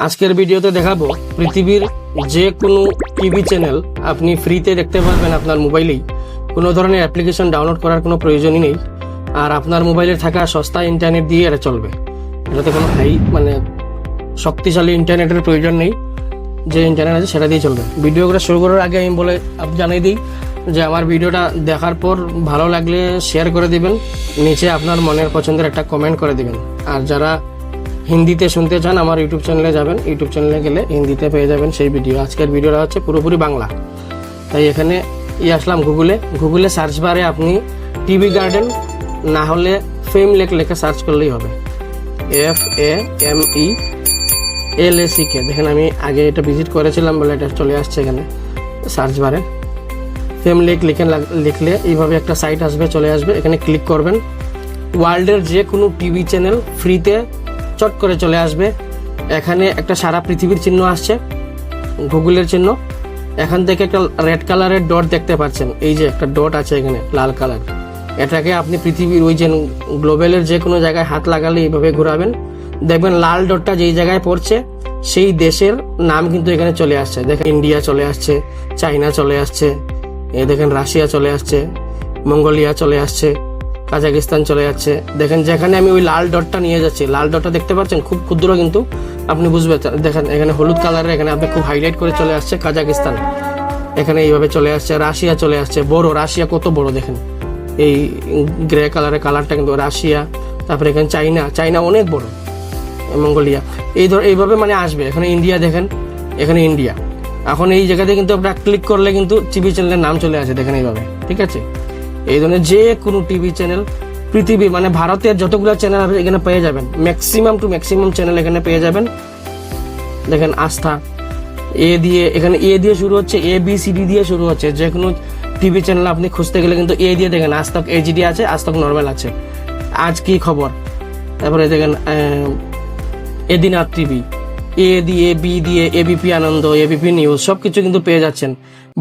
আজকের ভিডিওতে দেখাবো পৃথিবীর যে কোনো টিভি চ্যানেল আপনি ফ্রিতে দেখতে পারবেন আপনার মোবাইলেই। কোনো ধরনের অ্যাপ্লিকেশন ডাউনলোড করার কোনো প্রয়োজনই নেই, আর আপনার মোবাইলে থাকা সস্তা ইন্টারনেট দিয়ে এটা চলবে। এটাতে কোনো শক্তিশালী ইন্টারনেটের প্রয়োজন নেই, যে ইন্টারনেট আছে সেটা দিয়ে চলবে। ভিডিওগুলো শুরু করার আগে আমি জানিয়ে দিই যে আমার ভিডিওটা দেখার পর ভালো লাগলে শেয়ার করে দিবেন, নিচে আপনার মনের পছন্দের একটা কমেন্ট করে দিবেন। আর যারা হিন্দিতে শুনতে চান আমার ইউটিউব চ্যানেলে যাবেন, ইউটিউব চ্যানেলে গেলে হিন্দিতে পেয়ে যাবেন সেই ভিডিও। আজকের ভিডিওটা হচ্ছে পুরোপুরি বাংলা, তাই এখানে আসলাম গুগলে সার্চ বারে আপনি টিভি গার্ডেন না হলে ফেম লেক লেখা সার্চ করলেই হবে। FAMELACK। দেখেন আমি আগে এটা ভিজিট করেছিলাম বলে এটা চলে আসছে এখানে সার্চ বারে। ফেম লেক লিখলে এইভাবে একটা সাইট আসবে, চলে আসবে, এখানে ক্লিক করবেন। ওয়ার্ল্ডের যে কোনো টিভি চ্যানেল ফ্রিতে চট করে চলে আসবে। এখানে একটা সারা পৃথিবীর চিহ্ন আসছে, গুগলের চিহ্ন। এখান থেকে একটা রেড কালারের ডট দেখতে পাচ্ছেন, এই যে একটা ডট আছে এখানে লাল কালার, এটাকে আপনি পৃথিবীর ওই যে গ্লোবালের যে কোনো জায়গায় হাত লাগালে এইভাবে ঘোরাবেন, দেখবেন লাল ডটটা যেই জায়গায় পড়ছে সেই দেশের নাম কিন্তু এখানে চলে আসছে। দেখেন ইন্ডিয়া চলে আসছে, চাইনা চলে আসছে, এই দেখেন রাশিয়া চলে আসছে, মঙ্গোলিয়া চলে আসছে, কাজাকিস্তান চলে যাচ্ছে। দেখেন যেখানে আমি ওই লাল ডটটা নিয়ে যাচ্ছি, লাল ডটটা দেখতে পাচ্ছেন খুব ক্ষুদ্র কিন্তু আপনি বুঝবেন। দেখেন এখানে হলুদ কালারের, এখানে আপনি খুব হাইলাইট করে চলে আসছে কাজাকিস্তান, এখানে এইভাবে চলে আসছে। রাশিয়া চলে আসছে, বড় রাশিয়া কত বড় দেখেন, এই গ্রে কালারের কালারটা কিন্তু রাশিয়া। তারপরে এখানে চাইনা অনেক বড়, মঙ্গোলিয়া, এইভাবে মানে আসবে। এখানে ইন্ডিয়া দেখেন, এখানে ইন্ডিয়া। এখন এই জায়গাতে কিন্তু আপনারা ক্লিক করলে কিন্তু টিভি চ্যানেলের নাম চলে আসে, দেখেন এইভাবে, ঠিক আছে। এই ধরনের যে কোনো টিভি চ্যানেল পৃথিবী মানে ভারতের যতগুলো চ্যানেল আছে এখানে পেয়ে যাবেন, ম্যাক্সিমাম চ্যানেল এখানে পেয়ে যাবেন। দেখেন আস্থা এখানে এ দিয়ে শুরু হচ্ছে, ABCD দিয়ে শুরু হচ্ছে। যে কোনো টিভি চ্যানেল আপনি খুঁজতে গেলে কিন্তু এ দিয়ে দেখেন, আজ তক HD আছে, আজ তক নর্মাল আছে, আজ কি খবর, তারপরে দেখেন এদিন আর টিভি, A দিয়ে B দিয়ে ABP আনন্দ, ABP নিউজ, সবকিছু কিন্তু পেয়ে যাচ্ছেন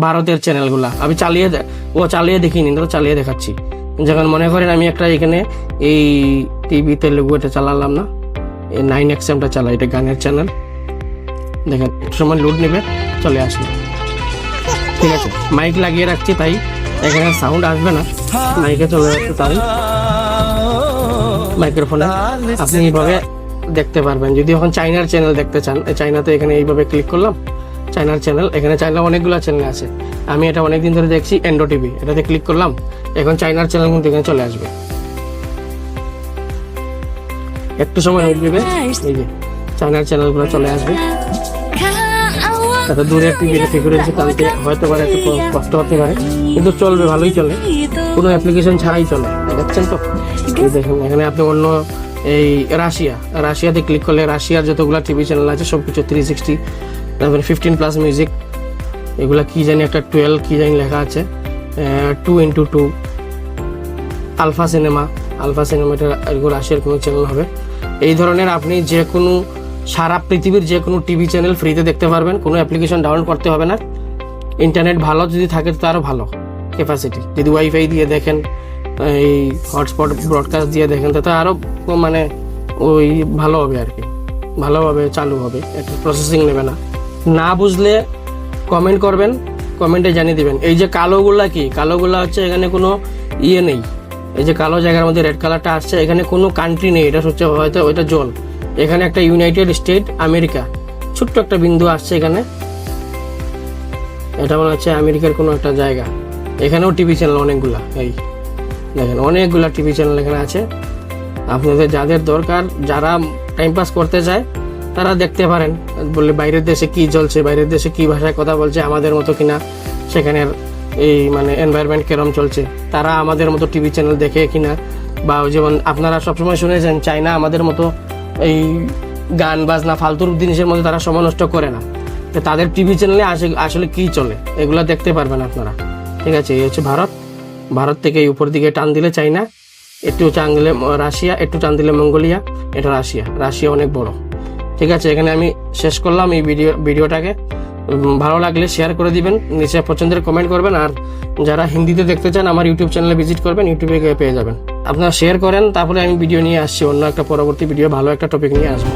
ভারতের চ্যানেলগুলা। আমি চালিয়ে দেখিনি, তো চালিয়ে দেখাচ্ছি। যখন মনে করেন আমি একটা এখানে এই টিভি তেলুগু এটা চালালাম না, এই 9XMটা চালাই, এটা গানের চ্যানেল। দেখেন একটু সময় লোড নেবে, চলে আসবে, ঠিক আছে। মাইক লাগিয়ে রাখছি তাই এখানে সাউন্ড আসবে না, মাইকে চলে যাচ্ছে, তাই মাইক্রোফোনে আপনি এইভাবে দেখতে পারবেন। যদি এখন চাইনার চ্যানেল দেখতে চান, চাইনাতে এখানে এইভাবে ক্লিক করলাম, চাইনার চ্যানেল, এখানে চাইনা অনেকগুলো চ্যানেল আছে। আমি এটা অনেকদিন ধরে দেখছি, এন্ডো টিভি, এটাতে ক্লিক করলাম, এখন চাইনার চ্যানেল কিন্তু এখানে চলে আসবে। একটু সময় হয়ে যাবে, এই যে চাইনার চ্যানেলগুলো চলে আসবে। তাতে দূরে টিভিটা ফিরে রয়েছে, তাদেরকে হয়তো পারে একটু কষ্ট হতে পারে, কিন্তু চলবে, ভালোই চলে, কোনো অ্যাপ্লিকেশন ছাড়াই চলে, দেখছেন তো। এই দেখেন এখানে আপনি অন্য এই রাশিয়াতে ক্লিক করলে রাশিয়ার যতগুলো টিভি চ্যানেল আছে সবকিছু 360, তারপরে 15+ মিউজিক, এগুলা কি জানি একটা 12 কি জানি লেখা আছে, 2x2 আলফা সিনেমা, এটা রাশিয়ার কোনো চ্যানেল হবে। এই ধরনের আপনি যে কোনো সারা পৃথিবীর যে কোনো টিভি চ্যানেল ফ্রিতে দেখতে পারবেন, কোনো অ্যাপ্লিকেশন ডাউনলোড করতে হবে না। ইন্টারনেট ভালো যদি থাকে তো আরও ভালো ক্যাপাসিটি, যদি ওয়াইফাই দিয়ে দেখেন, এই হটস্পট ব্রডকাস্ট দিয়ে দেখেন, তাতে আরও মানে ওই ভালো হবে আর কি, ভালোভাবে চালু হবে, একটু প্রসেসিং নেবে না। না বুঝলে কমেন্ট করবেন, কমেন্টে জানিয়ে দিবেন। এই যে কালোগুলা হচ্ছে এখানে কোনো নেই, এই যে কালো জায়গার মধ্যে রেড কালারটা আসছে, এখানে কোনো কান্ট্রি নেই, এটা হচ্ছে হয়তো ওইটা জোন। এখানে একটা ইউনাইটেড স্টেট আমেরিকা, ছোট্ট একটা বিন্দু আসছে এখানে, এটা মনে হচ্ছে আমেরিকার কোনো একটা জায়গা। এখানেও টিভি চ্যানেল অনেকগুলা, এই দেখেন অনেকগুলা টিভি চ্যানেল এখানে আছে। আপনাদের যাদের দরকার, যারা টাইম পাস করতে চায় তারা দেখতে পারেন, বললে বাইরের দেশে কি চলছে, বাইরের দেশে কি ভাষায় কথা বলছে, আমাদের মতো কিনা, সেখানের এই মানে এনভায়রনমেন্ট কেরম চলছে, তারা আমাদের মতো টিভি চ্যানেল দেখে কিনা। বা যেমন আপনারা সবসময় শুনেছেন চাইনা আমাদের মতো এই গান বাজনা ফালতুর জিনিসের মধ্যে তারা সময় নষ্ট করে না, তো তাদের টিভি চ্যানেলে আসলে কি চলে এগুলো দেখতে পারবেন আপনারা, ঠিক আছে। এই হচ্ছে ভারত থেকে এই উপর দিকে টান দিলে চাইনা, একটু টান দিলে রাশিয়া, একটু টান দিলে মঙ্গোলিয়া, এটা রাশিয়া অনেক বড়, ঠিক আছে। এখানে আমি শেষ করলাম এই ভিডিওটাকে। ভালো লাগলে শেয়ার করে দিবেন, নিচে পছন্দের কমেন্ট করবেন। আর যারা হিন্দিতে দেখতে চান আমার ইউটিউব চ্যানেলে ভিজিট করবেন, ইউটিউবে পেয়ে যাবেন। আপনারা শেয়ার করেন, তারপরে আমি ভিডিও নিয়ে আসছি, অন্য একটা পরবর্তী ভিডিও ভালো একটা টপিক নিয়ে আসবো।